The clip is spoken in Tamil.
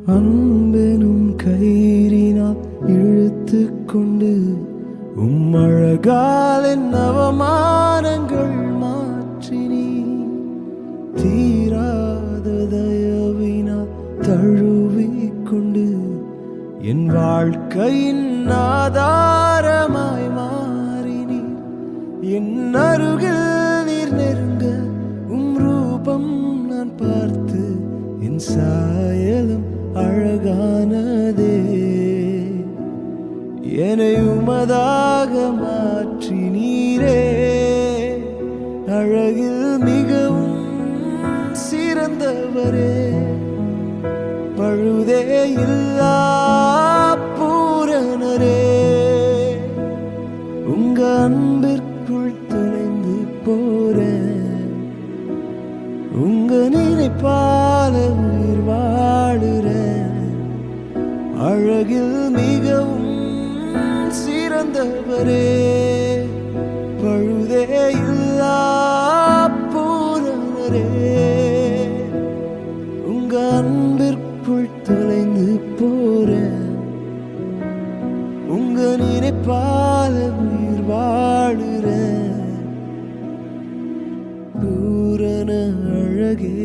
அன்பெனும் கயிறினால் இழுத்து கொண்டு அழகாலின் அவமானங்கள் மாற்றினி தீராத தயவினால் தழுவிக்கொண்டு என் வாழ்க்கையின் ஆதாரமாய் மாறினி என் அருகில் நீர் நெருங்க ரூபம் நான் பார்த்து என் சாயலும் அழகானதே என்னை உமதாக மாற்றி நீரே அழகில் மிகவும் சிறந்தவரே பழுதே இல்லா பூரணரே உங்க அன்பிற்குள் தொலைந்து போறேன் உங்க நினைப்பால உயிர் வாழுறேன் அழகில் மிகவும் சிறந்தவரே பழுதே இல்லா பூரணரே உங்க அன்பிற்குள் தொலைந்து போறேன் உங்க நினைப்பால உயிர் வாழுறேன் பூரண அழகே